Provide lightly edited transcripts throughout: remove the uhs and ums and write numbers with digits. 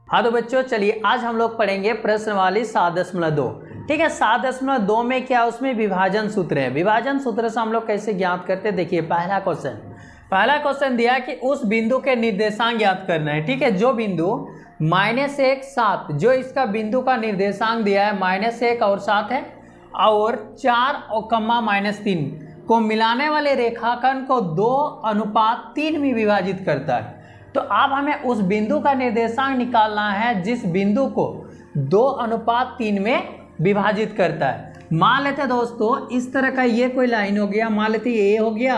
हाँ तो बच्चों चलिए आज हम लोग पढ़ेंगे प्रश्नवाली 7.2। ठीक है, 7.2 में क्या उसमें विभाजन सूत्र है। विभाजन सूत्र से हम लोग कैसे ज्ञात करते हैं, देखिए पहला क्वेश्चन दिया है कि उस बिंदु के निर्देशांक ज्ञात करना है। ठीक है, जो बिंदु -1 7 जो इसका बिंदु का निर्देशांक दिया है -1 और 7 है और 4 और -3 को मिलाने वाले रेखाखंड को 2:3 में विभाजित करता है। तो अब हमें उस बिंदु का निर्देशांक निकालना है जिस बिंदु को 2:3 में विभाजित करता है। मान लेते हैं दोस्तों इस तरह का ये कोई लाइन हो गया, मान लेते ए हो गया,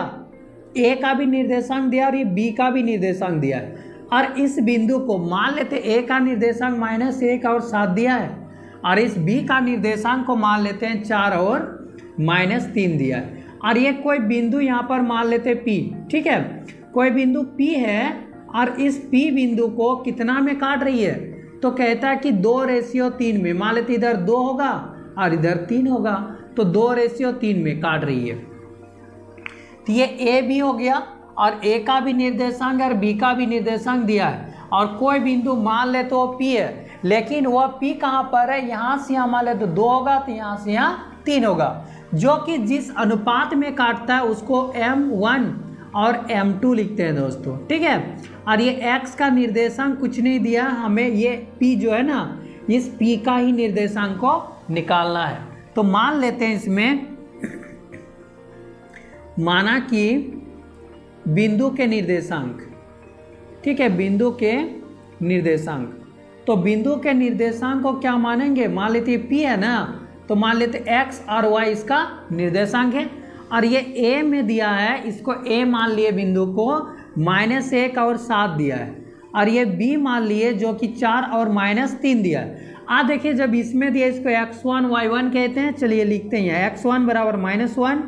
ए का भी निर्देशांक दिया और ये बी का भी निर्देशांक दिया है। और इस बिंदु को मान लेते ए का निर्देशांक -1 और 7 दिया है और इस बी का निर्देशांक को मान लेते हैं 4 और -3 दिया है। और ये कोई बिंदु यहाँ पर मान लेते हैं पी। ठीक है, कोई बिंदु पी है और इस पी बिंदु को कितना में काट रही है, तो कहता है कि 2:3 में। मान लेते इधर 2 होगा और इधर 3 होगा, तो 2:3 में काट रही है। तो ये ए भी हो गया और ए का भी निर्देशांक और बी का भी निर्देशांक दिया है। और कोई बिंदु मान ले तो पी है, लेकिन वह पी कहाँ पर है, यहाँ से यहाँ मान ले तो 2 होगा, तो यहाँ से यहाँ 3 होगा, जो कि जिस अनुपात में काटता है उसको M1 और M2 लिखते हैं दोस्तों। ठीक है, और ये x का निर्देशांक कुछ नहीं दिया हमें, ये p जो है ना, इस p का ही निर्देशांक को निकालना है। तो मान लेते हैं इसमें, माना कि बिंदु के निर्देशांक, ठीक है, बिंदु के निर्देशांक, तो बिंदु के निर्देशांक को क्या मानेंगे, मान लेते p है ना, तो मान लेते x और y इसका निर्देशांक है। और ये a में दिया है, इसको a मान लिए बिंदु को, -1 और 7 दिया है। और ये b मान लिए जो कि 4 और -3 दिया है। आप देखिए जब इसमें दिया इसको x1 y1 कहते हैं। चलिए लिखते हैं, x1 बराबर -1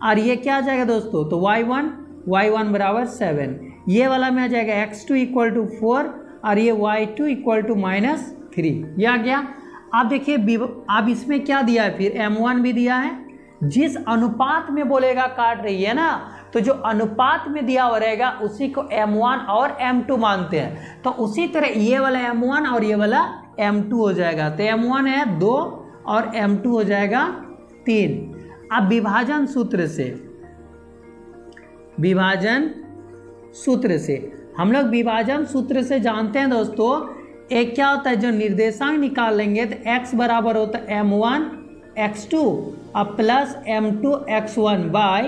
और ये क्या आ जाएगा दोस्तों, तो y1 बराबर 7। ये वाला में आ जाएगा x2 = 4 और ये y2 = -3। ये आ गया। आप देखिए अब इसमें क्या दिया है, फिर M1 भी दिया है। जिस अनुपात में बोलेगा काट रही है ना, तो जो अनुपात में दिया हुआ रहेगा उसी को M1 और M2 मानते हैं। तो उसी तरह ये वाला M1 और ये वाला M2 हो जाएगा। तो M1 है 2 और M2 हो जाएगा 3। अब विभाजन सूत्र से हम लोग विभाजन सूत्र से जानते हैं दोस्तों, एक क्या होता है, जो निर्देशांक निकाल लेंगे तो x बराबर होता है M1 x2 और plus M2 x1 bye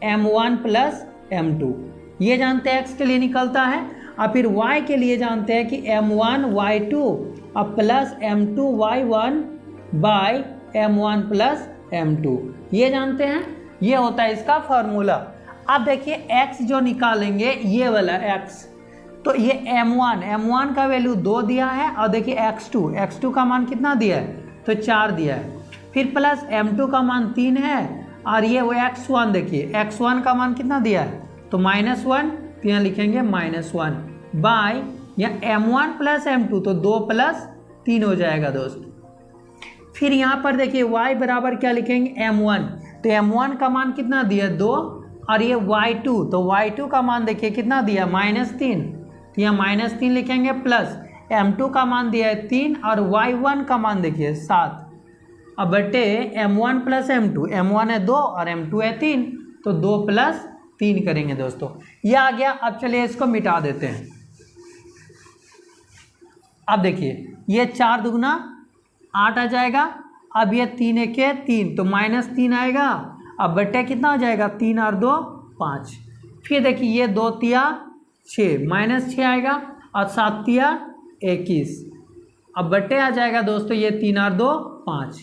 M1 plus M2। ये जानते हैं x के लिए निकलता है। और फिर y के लिए जानते हैं कि M1 y2 और plus M2 y1 bye M1 plus M2। ये जानते हैं, ये होता है इसका फॉर्मूला। अब देखिए x जो निकालेंगे, ये वाला x, तो ये M1 का वैल्यू 2 दिया है और देखिए x2 का मान कितना दिया है, तो 4 दिया है। फिर प्लस M2 का मान 3 है और ये वो x1, देखिए x1 का मान कितना दिया है, तो -1, तो यहाँ लिखेंगे -1 बाय या M1 प्लस M2, तो 2 + 3 हो जाएगा दोस्तों। फिर यहाँ पर देखिए y बराबर क्या लिखेंगे, M1, तो M1 का मान कितना दिया, 2 और ये y2, तो y2 का मान देखिए कितना दिया, -3, तो यहाँ -3 लिखेंगे प्लस M2 का मान दिया है 3 और y1 का मान देखिए 7। अब बटे M1 प्लस M2, M1 है 2 और M2 है 3, तो 2 + 3 करेंगे दोस्तों। ये आ गया। अब चलिए इसको मिटा देते हैं। अब देखिए ये 4 दूगुना 8 आ जाएगा। अब ये 3 1 3, तो -3 आएगा। अब बटे कितना हो जाएगा, 3 और 2 5। फिर देखिए ये 2 तिया 6, -6 आएगा और 7 तिया 21। अब बटे आ जाएगा दोस्तों ये 3 और 2 5।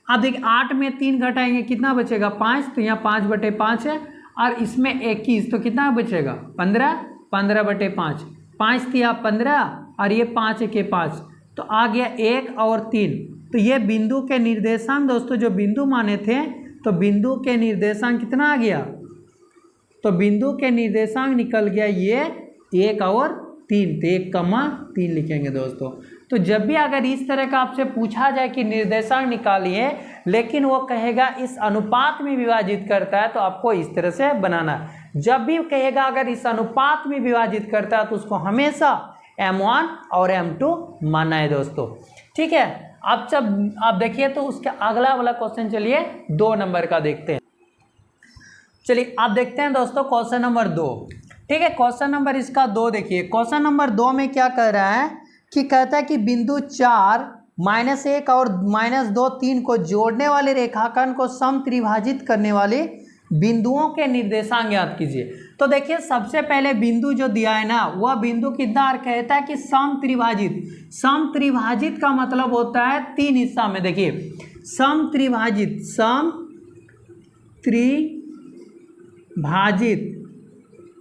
अब देखिए 8 में 3 घटाएंगे कितना बचेगा, 5, तो यहाँ 5/5 है और इसमें 21, तो कितना बचेगा 15/5। 5 तिया 15 और ये 5 1 5, तो आ गया 1 और 3। तो ये बिंदु के निर्देशांक दोस्तों, जो बिंदु माने थे, तो बिंदु के निर्देशांक कितना आ गया, तो बिंदु के निर्देशांक निकल गया ये 1 और 3, तो 1,3 लिखेंगे दोस्तों। तो जब भी अगर इस तरह का आपसे पूछा जाए कि निर्देशांक निकालिए, लेकिन वो कहेगा इस अनुपात में विभाजित करता है, तो आपको इस तरह से बनाना है। जब भी कहेगा अगर इस अनुपात में विभाजित करता है, तो उसको हमेशा M1 और M2 मानना है दोस्तों। ठीक है, अब जब आप देखिए तो उसके अगला वाला क्वेश्चन चलिए 2 नंबर का देखते हैं। चलिए आप देखते हैं दोस्तों क्वेश्चन नंबर 2। ठीक है, क्वेश्चन नंबर इसका 2 देखिए। क्वेश्चन नंबर 2 में क्या कह रहा है कि कहता है कि बिंदु 4, -1 और -2, 3 को जोड़ने वाले रेखाखंड को सम त्रिभाजित करने वाले बिंदुओं के निर्देशांक ज्ञात कीजिए। तो देखिए सबसे पहले बिंदु जो दिया है ना, वह बिंदु कितना, और कहता है कि सम त्रिभाजित। सम त्रिभाजित का मतलब होता है 3 हिस्सा में। देखिए सम त्रिभाजित, सम त्रिभाजित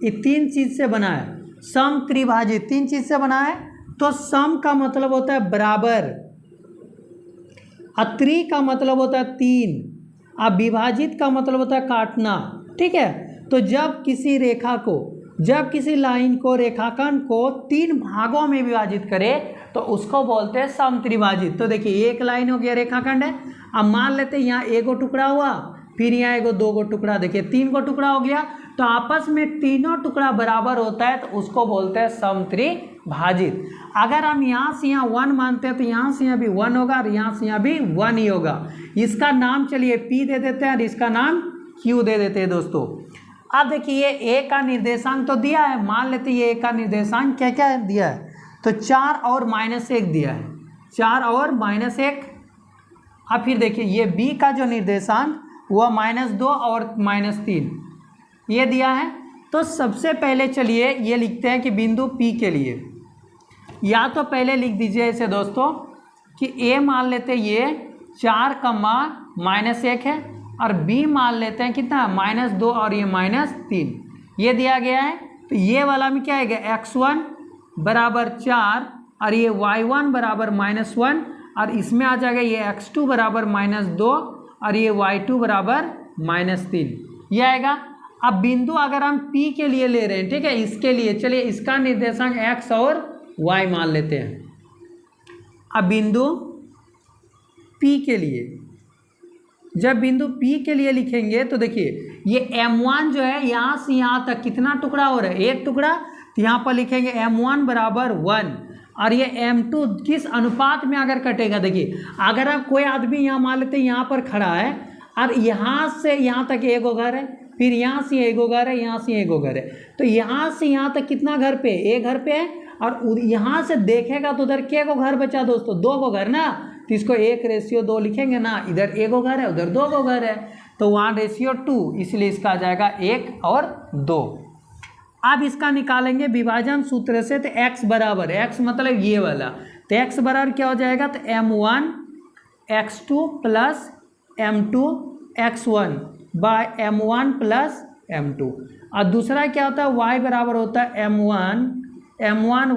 ये 3 चीज से बना है। सम त्रिभाजित 3 चीज से बना है। तो सम का मतलब होता है बराबर, त्रि का मतलब होता है 3, अब विभाजित का मतलब होता है काटना। ठीक है, तो जब किसी रेखा को, जब किसी लाइन को, रेखाखंड को 3 भागों में विभाजित करे तो उसको बोलते हैं सम त्रिभाजित। तो देखिए एक लाइन हो गया, रेखाखंड है। अब मान लेते हैं यहाँ एगो टुकड़ा हुआ, फिर यहाँ एगो 2 गो टुकड़ा, देखिए 3 गो टुकड़ा हो गया। तो आपस में तीनों टुकड़ा बराबर होता है तो उसको बोलते हैं सम त्रिभाजित। अगर हम यहाँ से यहाँ 1 मानते हैं तो यहाँ से यहाँ भी 1 होगा और यहाँ से यहाँ भी 1 ही होगा। इसका नाम चलिए P दे देते हैं और इसका नाम Q दे देते हैं दोस्तों। अब देखिए ये A का निर्देशांक तो दिया है, मान लेते हैं ये A का निर्देशांक क्या क्या दिया है, तो 4 और -1 दिया है, 4 और -1। अब फिर देखिए ये B का जो निर्देशांक वह -2 और -3 ये दिया है। तो सबसे पहले चलिए ये लिखते हैं कि बिंदु P के लिए, या तो पहले लिख दीजिए इसे दोस्तों कि A मान लेते हैं ये 4, -1 है, और B मान लेते हैं कितना, -2 और ये -3 ये दिया गया है। तो ये वाला में क्या आएगा, x1 बराबर 4 और ये y1 बराबर -1, और इसमें आ जाएगा ये x2 बराबर -2 और ये y2 बराबर -3 ये आएगा। अब बिंदु अगर हम P के लिए ले रहे हैं, ठीक है, इसके लिए चलिए इसका निर्देशांक x और y मान लेते हैं। अब बिंदु P के लिए, जब बिंदु P के लिए लिखेंगे तो देखिए ये M1 जो है यहाँ से यहाँ तक कितना टुकड़ा हो रहा है, 1 टुकड़ा। तो यहाँ पर लिखेंगे M1 बराबर 1, और ये M2 किस अनुपात में अगर कटेगा, देखिए अगर आप कोई आदमी यहाँ मान लेते हैं यहाँ पर खड़ा है और यहाँ से यहाँ तक 1 घर है, फिर यहाँ से 1 घर है, यहाँ से 1 घर है, तो यहाँ से यहाँ तक कितना घर पे, 1 घर पे है, और यहाँ से देखेगा तो उधर क्या को घर बचा दोस्तों, 2 घर ना, तो इसको 1:2 लिखेंगे ना, इधर 1 घर है उधर 2 घर है, तो 1:2, इसलिए इसका आ जाएगा 1 और 2। अब इसका निकालेंगे विभाजन सूत्र से, तो x बराबर, x मतलब ये वाला, तो x बराबर क्या हो जाएगा, तो m1 x2 plus m2 x1 bye m1 plus m2, और दूसरा क्या होता है, y बराबर होता है m1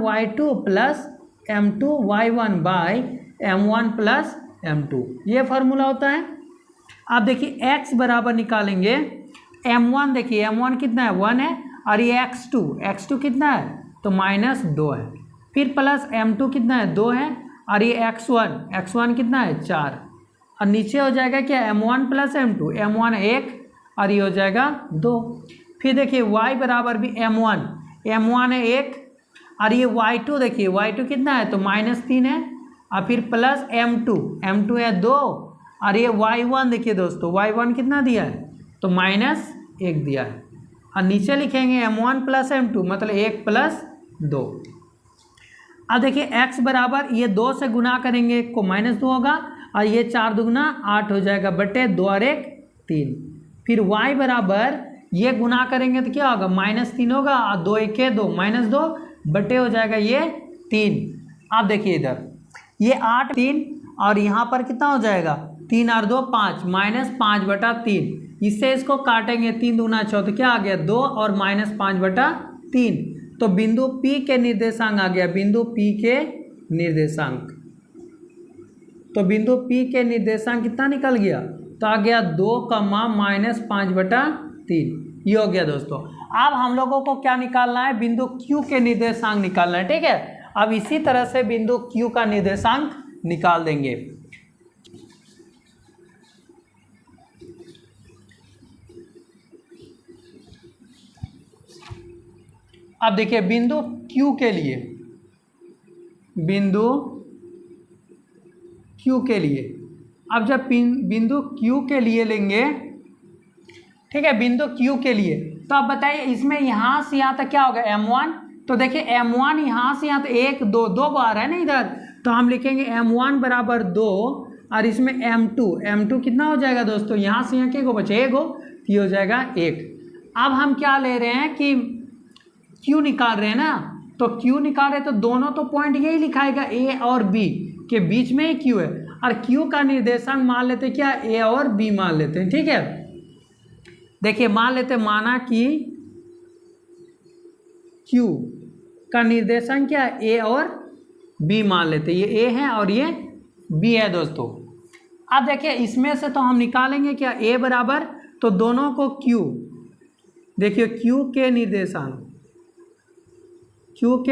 y2 plus m2 y1 bye m1 plus m2, ये फार्मूला होता है। अब देखिए x बराबर निकालेंगे, m1 देखिए m1 कितना है, 1 है, और ये x2 कितना है, तो -2 है, फिर प्लस m2 कितना है, 2 है, और ये x1 कितना है, 4, और नीचे हो जाएगा क्या, m1 प्लस m2, m1 1 और ये हो जाएगा 2। फिर देखिए y बराबर भी m1 है 1, और ये y2 देखिए y2 कितना है, तो -3 है, और फिर प्लस m2 है 2, और ये y1 देखिए दोस्तों y1 कितना दिया है, तो -1 दिया है, और नीचे लिखेंगे m1 प्लस m2 मतलब 1 प्लस 2। अब देखिए x बराबर ये 2 से गुना करेंगे को -2 होगा, और ये 4 दुगुना 8 हो जाएगा बटे 2 और 1 3। फिर y बराबर ये गुना करेंगे तो क्या होगा, -3 होगा, और 2 1 2 -2 बटे हो जाएगा ये 3। अब देखिए इधर ये 8 3, और यहाँ पर कितना हो जाएगा, 3 और 2 5, -5/3, इससे इसको काटेंगे, 3 दूना 6, तो क्या आ गया 2 और -5/3, तो बिंदु P के निर्देशांक आ गया, बिंदु P के निर्देशांक। तो बिंदु P के निर्देशांक कितना निकल गया, तो आ गया 2, -5/3, ये हो गया दोस्तों। अब हम लोगों को क्या निकालना है, बिंदु Q के निर्देशांक निकालना है, ठीक है। अब इसी तरह से बिंदु Q का निर्देशांक निकाल देंगे। अब देखिए बिंदु Q के लिए, बिंदु Q के लिए। अब जब बिंदु Q के लिए लेंगे, ठीक है, बिंदु Q के लिए, तो अब बताइए इसमें यहाँ से यहाँ तक क्या होगा M1। तो देखिए M1 यहाँ से यहाँ तक 1 2 2 बार है ना इधर, तो हम लिखेंगे M1 बराबर 2 और इसमें M2 कितना हो जाएगा दोस्तों, यहाँ से यहाँ के गो बचे 1 हो, ये हो जाएगा 1। अब हम क्या ले रहे हैं कि Q निकाल रहे हैं ना, तो Q निकाल रहे हैं तो दोनों तो पॉइंट यही लिखाएगा A और B के बीच में ही Q है, और Q का निर्देशांक मान लेते क्या, A और B मान लेते हैं। ठीक है, देखिए मान लेते, माना कि Q का निर्देशांक क्या है, A और B मान लेते, ये A है और ये B है दोस्तों। अब देखिए इसमें से तो हम निकालेंगे क्या, A बराबर, तो दोनों को Q, देखिए Q के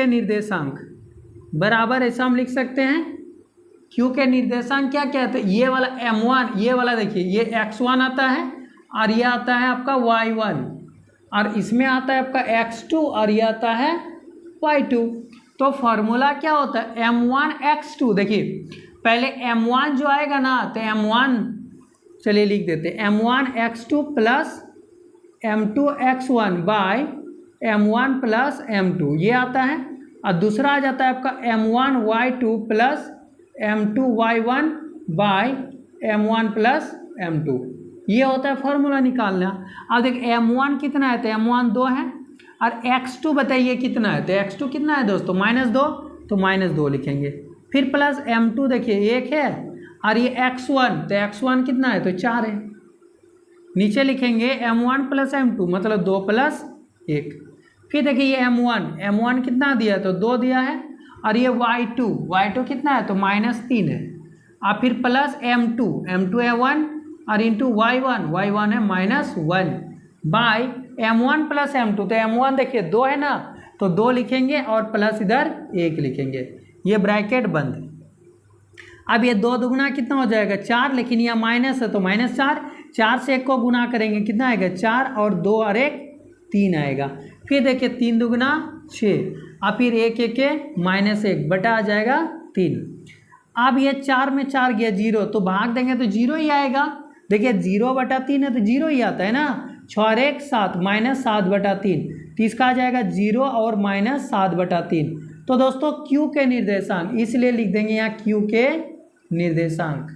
निर्देशांक बराबर ऐसा हम लिख सकते हैं, Q के निर्देशांक क्या क्या है, तो ये वाला M1, ये वाला देखिए ये X1 आता है और ये आता है आपका Y1, और इसमें आता है आपका X2 और ये आता है Y2। तो फॉर्मूला क्या होता है, M1X2। देखिए पहले M1 जो आएगा ना, तो M1 चलिए लिख देते, M1X2 plus M2X1 bye M1 plus M2 ये आता है, और दूसरा आ जाता है आपका M1Y2 plus M2Y1 bye M1 plus M2, ये होता है फॉर्मूला निकालना। अब देख M1 कितना है, तो M1 2 है, और X2 बताइए कितना है, तो X2 कितना है दोस्तों, -2, तो -2 लिखेंगे, फिर प्लस M2 देखिए 1 है, और ये X1, तो X1 कितना है, तो 4 है, नीचे लिखेंगे M1 प्लस M2 मतलब 2 प्लस 1, फिर देखिए ये M1 कितना दिया, तो 2 दिया है, और ये Y2 कितना है, तो -3 है, और फिर प्लस M2 है 1, और इंटू Y1 है -1 बाय M1 प्लस M2, तो M1 देखिए 2 है ना, तो 2 लिखेंगे और प्लस इधर 1 लिखेंगे, ये ब्रैकेट बंद। अब ये 2 दुगुना कितना हो जाएगा 4, लेकिन यह माइनस है तो -4, 4 से 1 को गुना करेंगे कितना आएगा 4, और 2 और 1 3 आएगा, फिर देखिए 3 दुगुना 6, और फिर 1 -1 बटा आ जाएगा 3। अब ये 4 में 4 गया 0, तो भाग देंगे तो 0 ही आएगा, देखिए 0/3 है तो 0 ही आता है ना, 6 और 1 7 -7/3, तो इसका आ जाएगा 0 और -7/3। तो दोस्तों Q के निर्देशांक, इसलिए लिख देंगे यहाँ Q के निर्देशांक,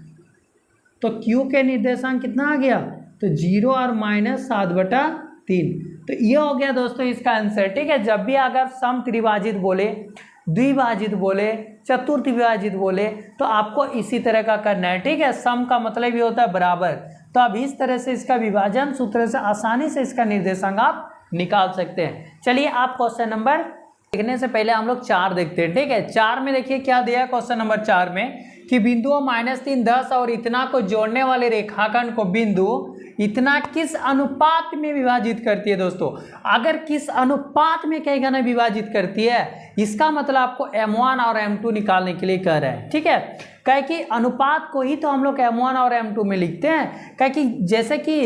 तो Q के निर्देशांक कितना आ गया, तो 0 और -7/3, तो ये हो गया दोस्तों इसका आंसर। ठीक है, जब भी अगर सम त्रिभाजित बोले, द्विभाजित बोले, चतुर्थ विभाजित बोले, तो आपको इसी तरह का करना है। ठीक है, सम का मतलब ये होता है बराबर, तो अब इस तरह से इसका विभाजन सूत्र से आसानी से इसका निर्देशांक आप निकाल सकते हैं। चलिए आप क्वेश्चन नंबर देखने से पहले हम लोग 4 देखते हैं। ठीक है, 4 में देखिए क्या दिया है क्वेश्चन नंबर 4 में, कि बिंदुओं -3 10 और इतना को जोड़ने वाले रेखाखंड को बिंदु इतना किस अनुपात में विभाजित करती है। दोस्तों अगर किस अनुपात में कहेगा ना विभाजित करती है, इसका मतलब आपको M1 और M2 निकालने के लिए कह रहा है। ठीक है, कहे कि अनुपात को ही तो हम लोग M1 और M2 में लिखते हैं, कहे कि जैसे कि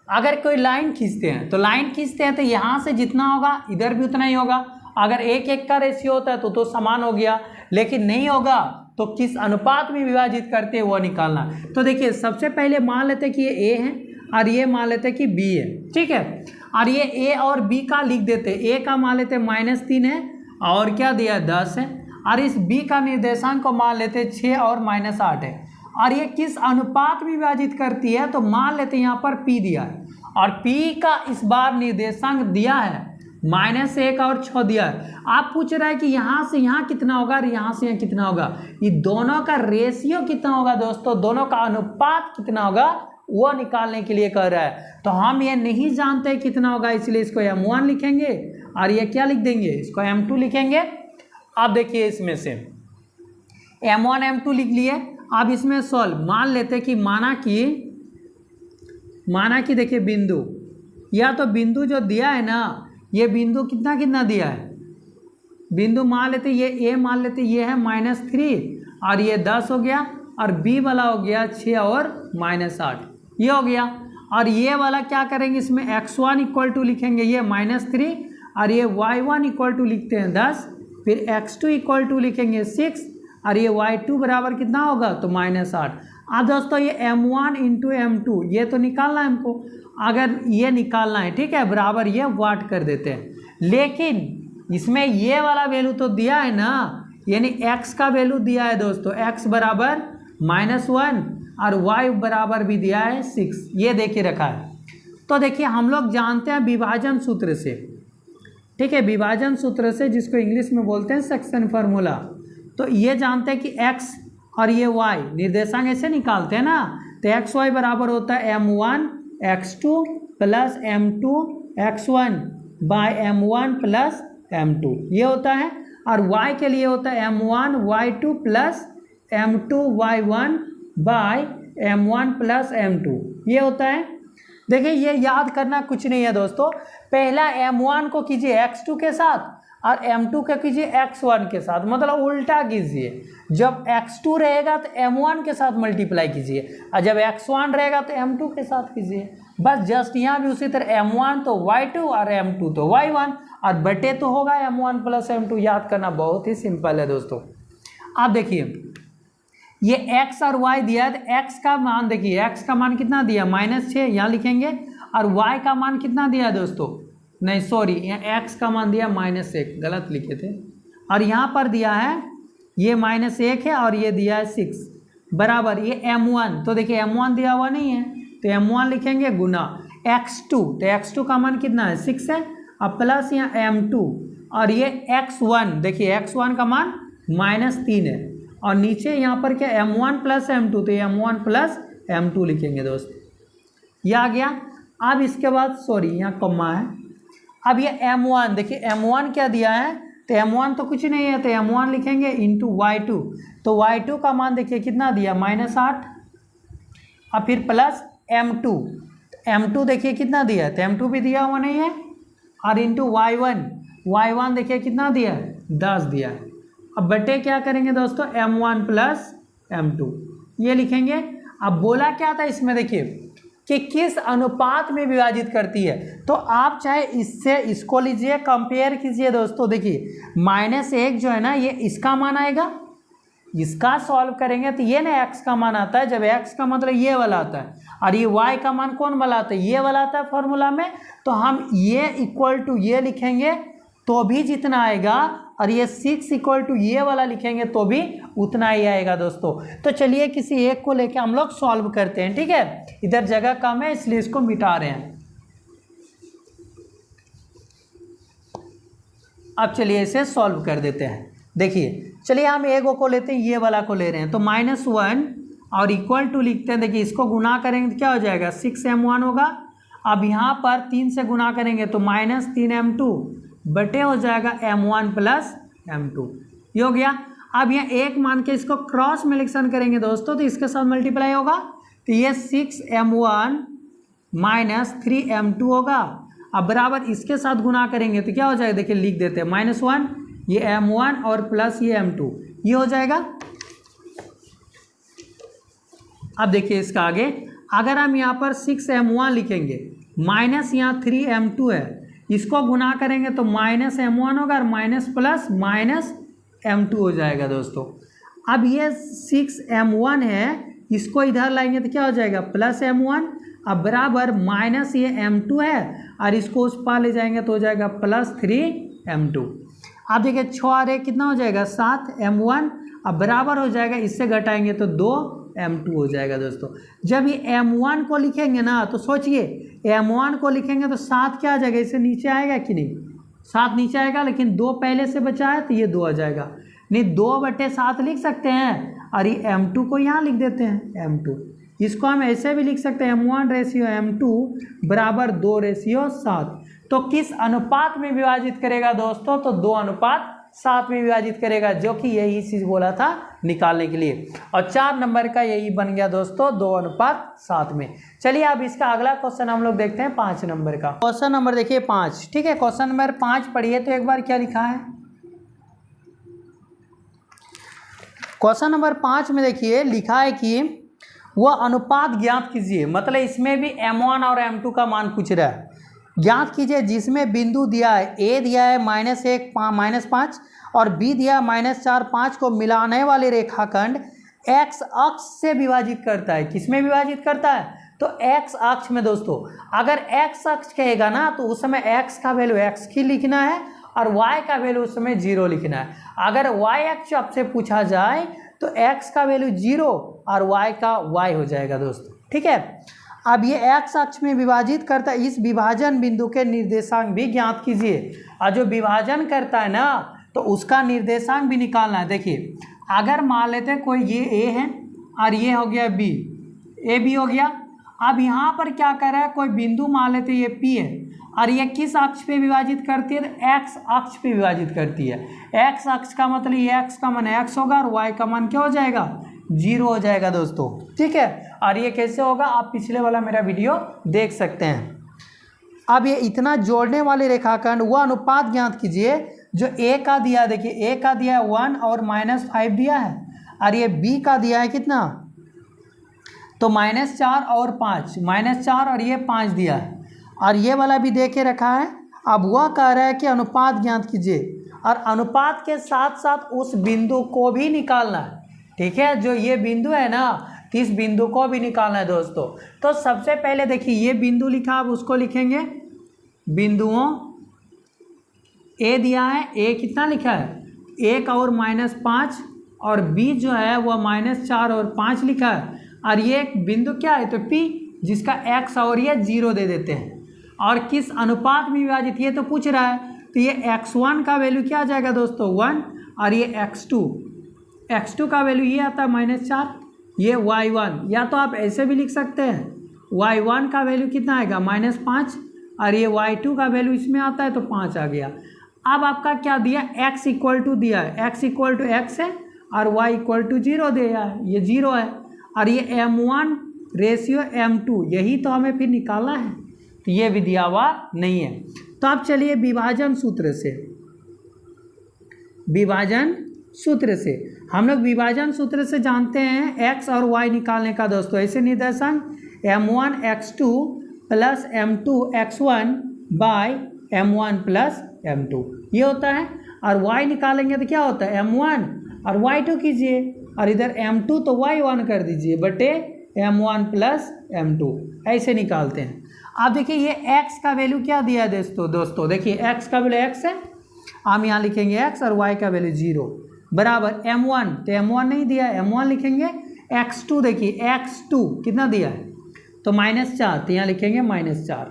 अगर कोई लाइन खींचते हैं, तो लाइन खींचते हैं तो यहाँ से जितना होगा इधर भी उतना ही होगा, अगर 1:1 का रेशियो होता है तो समान हो गया, लेकिन नहीं होगा तो किस अनुपात में विभाजित करते हैं वो निकालना। तो देखिए सबसे पहले मान लेते हैं कि ये A है और ये मान लेते हैं कि B है। ठीक है, और ये A और B का लिख देते, A का मान लेते -3 है और क्या दिया 10 है, और इस B का निर्देशांक को मान लेते 6 और -8 है, और ये किस अनुपात में विभाजित करती है, तो मान लेते यहाँ पर P दिया है, और P का इस बार निर्देशांक दिया है -1 और 6 दिया है। आप पूछ रहा है कि यहाँ से यहाँ कितना होगा और यहाँ से यहाँ कितना होगा, ये दोनों का रेशियो कितना होगा दोस्तों, दोनों का अनुपात कितना होगा वो निकालने के लिए कह रहा है। तो हम ये नहीं जानते कितना होगा, इसलिए इसको M1 लिखेंगे और ये क्या लिख देंगे, इसको M2 लिखेंगे। अब देखिए इसमें से M1 M2 लिख लिए। अब इसमें सॉल्व मान लेते कि माना कि देखिए बिंदु, या तो बिंदु जो दिया है ना, ये बिंदु कितना कितना दिया है, बिंदु मान लेते ये A मान लेते ये है -3 और ये 10 हो गया, और B वाला हो गया 6 और -8, ये हो गया। और ये वाला क्या करेंगे, इसमें x1 = लिखेंगे ये -3, और ये y1 = लिखते हैं 10, फिर x2 इक्वल टू लिखेंगे 6 और ये y2 बराबर कितना होगा तो -8। अब दोस्तों ये m1 इंटू m2 ये तो निकालना है हमको, अगर ये निकालना है ठीक है, बराबर ये वाट कर देते हैं, लेकिन इसमें ये वाला वैल्यू तो दिया है ना, यानी x का वैल्यू दिया है दोस्तों, x बराबर -1 और y बराबर भी दिया है 6, ये देखिए रखा है। तो देखिए हम लोग जानते हैं विभाजन सूत्र से, ठीक है, विभाजन सूत्र से जिसको इंग्लिश में बोलते हैं सेक्शन फार्मूला, तो ये जानते हैं कि x और ये y निर्देशांक ऐसे निकालते हैं ना, तो एक्स वाई बराबर होता है m1 x2 plus m2 x1 bye m1 plus m2 ये होता है, और y के लिए होता है m1 y2 plus m2 y1 bye m1 plus m2 ये होता है। देखिए ये याद करना कुछ नहीं है दोस्तों, पहला m1 को कीजिए x2 के साथ और m2 को कीजिए x1 के साथ, मतलब उल्टा कीजिए, जब x2 रहेगा तो m1 के साथ मल्टीप्लाई कीजिए और जब x1 रहेगा तो m2 के साथ कीजिए, बस जस्ट यहाँ भी उसी तरह m1 तो y2 और m2 तो y1 और बटे तो होगा m1 प्लस m2, याद करना बहुत ही सिंपल है दोस्तों। आप देखिए ये x और y दिया है, तो x का मान देखिए, x का मान कितना दिया -6 यहाँ लिखेंगे, और y का मान कितना दिया है दोस्तों, नहीं सॉरी यहाँ x का मान दिया -1, गलत लिखे थे, और यहाँ पर दिया है ये -1 है और ये दिया है 6 बराबर ये m1, तो देखिए m1 दिया हुआ नहीं है तो m1 लिखेंगे गुना x2, तो x2 का मान कितना है 6 है, अब प्लस यहाँ m2 और ये x1, देखिए x1 का मान -3 है, और नीचे यहाँ पर क्या m1 प्लस m2, तो ये m1 प्लस m2 लिखेंगे दोस्त, ये आ गया। अब इसके बाद सॉरी यहाँ कॉमा है, अब ये m1 देखिए m1 क्या दिया है, तो m1 तो कुछ नहीं है, तो m1 लिखेंगे इंटू y2, तो y2 का मान देखिए कितना दिया -8 और फिर प्लस m2, m2 देखिए कितना दिया है, तो m2 भी दिया हुआ नहीं है, और इंटू y1 देखिए कितना दिया है 10 दिया है। अब बटे क्या करेंगे दोस्तों m1 प्लस m2 ये लिखेंगे। अब बोला क्या था इसमें देखिए कि किस अनुपात में विभाजित करती है, तो आप चाहे इससे इसको लीजिए कंपेयर कीजिए दोस्तों, देखिए -1 जो है ना ये इसका मान आएगा, इसका सॉल्व करेंगे तो ये ना x का मान आता है, जब x का मतलब ये वाला आता है, और ये y का मान कौन वाला आता है, ये वाला आता है फॉर्मूला में, तो हम ये इक्वल टू ये लिखेंगे तो भी जितना आएगा, और ये 6 इक्वल टू ये वाला लिखेंगे तो भी उतना ही आएगा दोस्तों। तो चलिए किसी एक को लेके हम लोग सॉल्व करते हैं, ठीक है, इधर जगह कम है इसलिए इसको मिटा रहे हैं। अब चलिए इसे सॉल्व कर देते हैं। देखिए चलिए हम एक को लेते हैं, ये वाला को ले रहे हैं, तो -1 और इक्वल टू लिखते हैं, देखिए इसको गुना करेंगे तो क्या हो जाएगा 6m1 होगा, अब यहाँ पर 3 से गुना करेंगे तो -3m2 बटे हो जाएगा m1 प्लस m2 ये हो गया। अब यहाँ एक मान के इसको क्रॉस मल्टीप्लिकेशन करेंगे दोस्तों, तो इसके साथ मल्टीप्लाई होगा, तो ये 6m1 - 3m2 होगा, अब बराबर इसके साथ गुना करेंगे तो क्या हो जाएगा, देखिए लिख देते हैं -1 ये m1 और प्लस ये m2 ये हो जाएगा। अब देखिए इसका आगे अगर हम यहाँ पर 6m1 लिखेंगे माइनस यहाँ 3m2 है, इसको गुना करेंगे तो -m1 होगा और माइनस प्लस -m2 हो जाएगा दोस्तों। अब ये 6m1 है, इसको इधर लाएंगे तो क्या हो जाएगा +m1, अब बराबर माइनस ये m2 है और इसको उस पार ले जाएंगे तो हो जाएगा +3m2। अब देखिए 6 और 1 कितना हो जाएगा 7m1, अब बराबर हो जाएगा इससे घटाएंगे तो 2m2 हो जाएगा दोस्तों। जब ये m1 को लिखेंगे ना तो सोचिए m1 को लिखेंगे तो 7 क्या आ जाएगा, इससे नीचे आएगा कि नहीं, 7 नीचे आएगा, लेकिन 2 पहले से बचा है तो ये 2 आ जाएगा, नहीं 2/7 लिख सकते हैं, और ये m2 को यहाँ लिख देते हैं m2। इसको हम ऐसे भी लिख सकते हैं m1/m2 बराबर 2/7। तो किस अनुपात में विभाजित करेगा दोस्तों, तो 2:7 में विभाजित करेगा, जो कि यही चीज़ बोला था निकालने के लिए, और 4 नंबर का यही बन गया दोस्तों 2:7 में। चलिए अब इसका अगला क्वेश्चन हम लोग देखते हैं 5 नंबर का। क्वेश्चन नंबर देखिए 5, ठीक है, क्वेश्चन नंबर 5 पढ़िए तो एक बार क्या लिखा है। क्वेश्चन नंबर 5 में देखिए लिखा है कि वह अनुपात ज्ञात कीजिए, मतलब इसमें भी m1 और m2 का मान पूछ रहा है। ज्ञात कीजिए जिसमें बिंदु दिया है ए दिया है -1 -5 और बी दिया है -4 5 को मिलाने वाले रेखाखंड एक्स अक्ष से विभाजित करता है। किसमें विभाजित करता है? तो एक्स अक्ष में दोस्तों। अगर एक्स अक्ष कहेगा ना तो उस समय एक्स का वैल्यू एक्स की लिखना है और वाई का वैल्यू उस समय 0 लिखना है। अगर वाई अक्ष आपसे पूछा जाए तो एक्स का वैल्यू 0 और वाई का वाई हो जाएगा दोस्तों। ठीक है, अब ये एक्स अक्ष में विभाजित करता है, इस विभाजन बिंदु के निर्देशांक भी ज्ञात कीजिए। और जो विभाजन करता है ना तो उसका निर्देशांक भी निकालना है। देखिए अगर मान लेते हैं कोई ये ए है और ये हो गया बी, ए बी हो गया। अब यहाँ पर क्या कर रहा है, कोई बिंदु मान लेते हैं ये पी है और ये किस अक्ष पे विभाजित करती है? तो एक्स अक्ष पे विभाजित करती है। एक्स अक्ष का मतलब ये एक्स का मान एक्स होगा और वाई का मान क्या हो जाएगा? 0 हो जाएगा दोस्तों। ठीक है, और ये कैसे होगा आप पिछले वाला मेरा वीडियो देख सकते हैं। अब ये इतना जोड़ने वाले रेखाखंड वह अनुपात ज्ञात कीजिए जो ए का दिया, देखिए ए का दिया है 1 और -5 दिया है और ये बी का दिया है कितना? तो -4 और 5, -4 और ये 5 दिया है और ये वाला भी दे के रखा है। अब वह कह रहा है कि अनुपात ज्ञात कीजिए और अनुपात के साथ साथ उस बिंदु को भी निकालना है। ठीक है, जो ये बिंदु है ना तो इस बिंदु को भी निकालना है दोस्तों। तो सबसे पहले देखिए ये बिंदु लिखा, अब उसको लिखेंगे बिंदुओं ए दिया है, ए कितना लिखा है 1 और -5 और बी जो है वह -4 और 5 लिखा है और ये एक बिंदु क्या है तो पी जिसका एक्स और ये 0 दे देते हैं। और किस अनुपात में विभाजित ये तो पूछ रहा है, तो ये x1 का वैल्यू क्या आ जाएगा दोस्तों 1 और ये x2 का वैल्यू ये आता है -4, ये y1, या तो आप ऐसे भी लिख सकते हैं y1 का वैल्यू कितना आएगा -5 और ये y2 का वैल्यू इसमें आता है तो 5 आ गया। अब आपका क्या दिया x = दिया है, x = x है और y = 0 दिया है, ये 0 है और ये m1 रेशियो m2 यही तो हमें फिर निकालना है, तो ये भी दिया हुआ नहीं है। तो अब चलिए विभाजन सूत्र से हम लोग विभाजन सूत्र से जानते हैं x और y निकालने का दोस्तों। ऐसे निर्देशांक m1 x2 + m2 x1 / m1 + m2 ये होता है। और y निकालेंगे तो क्या होता है m1 और y2 कीजिए और इधर m2 तो y1 कर दीजिए बटे m1 + m2, ऐसे निकालते हैं। अब देखिए ये x का वैल्यू क्या दिया है दोस्तों देखिए x का वैल्यू x है, हम यहाँ लिखेंगे x और y का वैल्यू 0 बराबर m1, तो m1 नहीं दिया है m1 लिखेंगे। x2 देखिए x2 कितना दिया है तो -4, तो यहाँ लिखेंगे -4।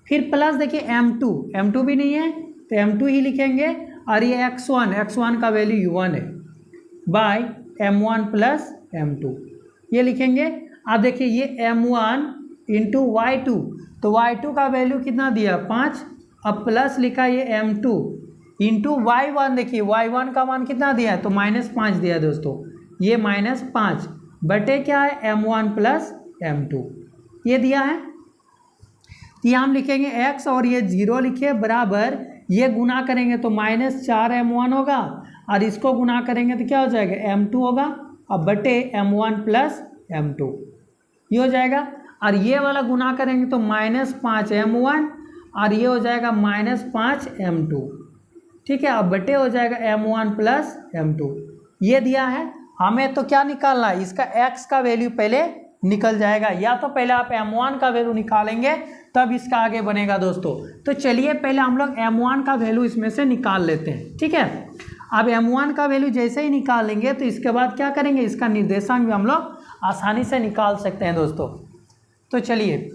फिर प्लस देखिए m2 भी नहीं है तो m2 ही लिखेंगे और ये x1 का वैल्यू 1 है बाय m1 + m2 ये लिखेंगे। अब देखिए ये m1 × y2, तो y2 का वैल्यू कितना दिया 5, अब प्लस लिखा ये m2 × y1, देखिए y1 का मान कितना दिया है तो -5 दिया है दोस्तों, ये -5 बटे क्या है m1 + m2 ये दिया है। तो हम लिखेंगे x और ये 0 लिखे बराबर ये गुना करेंगे तो -4 m1 होगा और इसको गुना करेंगे तो क्या हो जाएगा m2 होगा अब बटे m1 + m2 ये हो जाएगा। और ये वाला गुना करेंगे तो -5 m1 और ये हो जाएगा -5 m2। ठीक है, अब बटे हो जाएगा m1 + m2 ये दिया है। हमें तो क्या निकालना है, इसका x का वैल्यू पहले निकल जाएगा, या तो पहले आप m1 का वैल्यू निकालेंगे तब इसका आगे बनेगा दोस्तों। तो चलिए पहले हम लोग m1 का वैल्यू इसमें से निकाल लेते हैं। ठीक है, अब m1 का वैल्यू जैसे ही निकाल लेंगे तो इसके बाद क्या करेंगे, इसका निर्देशांक भी हम लोग आसानी से निकाल सकते हैं दोस्तों। तो चलिए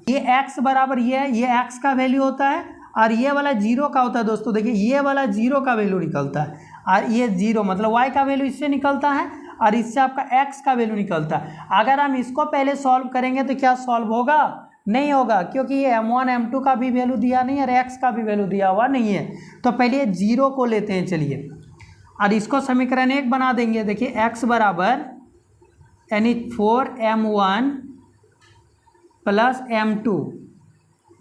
ये x बराबर ये x का वैल्यू होता है और ये वाला 0 का होता है दोस्तों। देखिए ये वाला 0 का वैल्यू निकलता है और ये 0 मतलब y का वैल्यू इससे निकलता है और इससे आपका x का वैल्यू निकलता है। अगर हम इसको पहले सॉल्व करेंगे तो क्या सॉल्व होगा, नहीं होगा, क्योंकि ये m1 m2 का भी वैल्यू दिया नहीं और x का भी वैल्यू दिया हुआ नहीं है। तो पहले 0 को लेते हैं चलिए और इसको समीकरण 1 बना देंगे। देखिए x बराबर यानी 4m1 + m2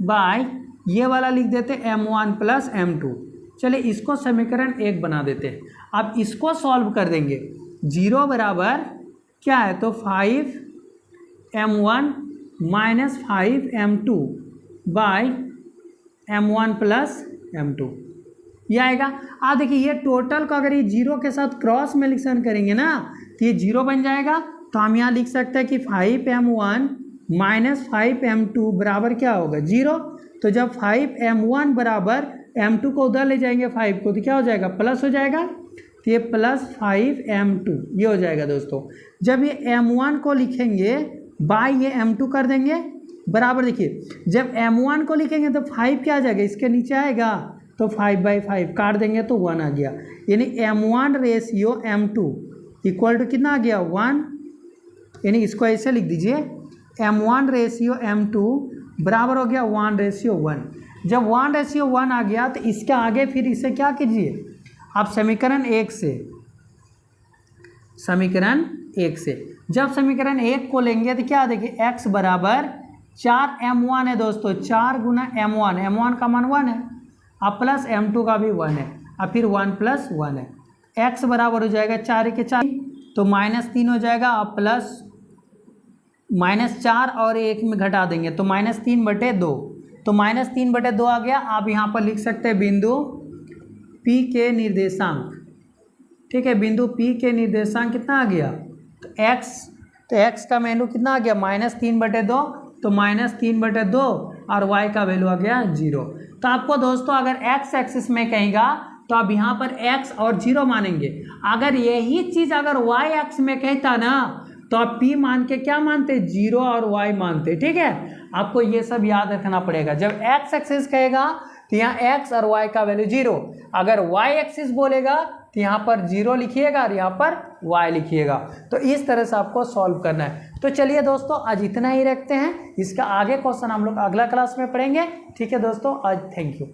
बाय ये वाला लिख देते m1 + m2। चलिए इसको समीकरण 1 बना देते हैं। अब इसको सॉल्व कर देंगे, 0 बराबर क्या है तो 5m1 - 5m2 bye m1 plus m2 ये आएगा। आप देखिए ये टोटल को अगर ये जीरो के साथ क्रॉस मल्टीप्लिकेशन करेंगे ना तो ये जीरो बन जाएगा। तो हम यहाँ लिख सकते हैं कि 5m1 माइनस 5m2 बराबर क्या होगा 0। तो जब 5m1 बराबर m2 को उधर ले जाएंगे 5 को तो क्या हो जाएगा प्लस हो जाएगा। तो ये प्लस 5m2 ये हो जाएगा दोस्तों। जब ये m1 को लिखेंगे बाय ये m2 कर देंगे बराबर, देखिए जब m1 को लिखेंगे तो 5 क्या आ जाएगा इसके नीचे आएगा तो 5/5 काट देंगे तो 1 आ गया। यानी m1 ratio m2 equal to कितना आ गया 1। यानी इसको ऐसे लिख दीजिए m1 रेशियो m2 बराबर हो गया 1:1। जब 1:1 आ गया तो इसके आगे फिर इसे क्या कीजिए आप समीकरण 1 से जब समीकरण 1 को लेंगे तो क्या देखिए x बराबर 4m1 है दोस्तों, 4 गुना m1 का मान 1 है अब प्लस m2 का भी 1 है अब फिर 1 + 1 है। x बराबर हो जाएगा 4 के 4 तो -3 हो जाएगा अब प्लस -4 और 1 में घटा देंगे तो -3/2 तो -3/2 आ गया। आप यहाँ पर लिख सकते हैं बिंदु P के निर्देशांक, ठीक है बिंदु P के निर्देशांक कितना आ गया तो x का वैल्यू कितना आ गया -3/2 तो -3/2 और y का वैल्यू आ गया 0। तो आपको दोस्तों अगर x एक्सिस में कहेगा तो आप यहाँ पर x और 0 मानेंगे। अगर यही चीज़ अगर y एक्स में कहता ना तो आप p मान के क्या मानते 0 और y मानते, ठीक है। आपको ये सब याद रखना पड़ेगा। जब x एक्सिस कहेगा तो यहाँ x और y का वैल्यू 0, अगर y एक्सिस बोलेगा तो यहाँ पर 0 लिखिएगा और यहाँ पर y लिखिएगा। तो इस तरह से आपको सॉल्व करना है। तो चलिए दोस्तों आज इतना ही रखते हैं, इसका आगे क्वेश्चन हम लोग अगला क्लास में पढ़ेंगे, ठीक है दोस्तों। आज थैंक यू।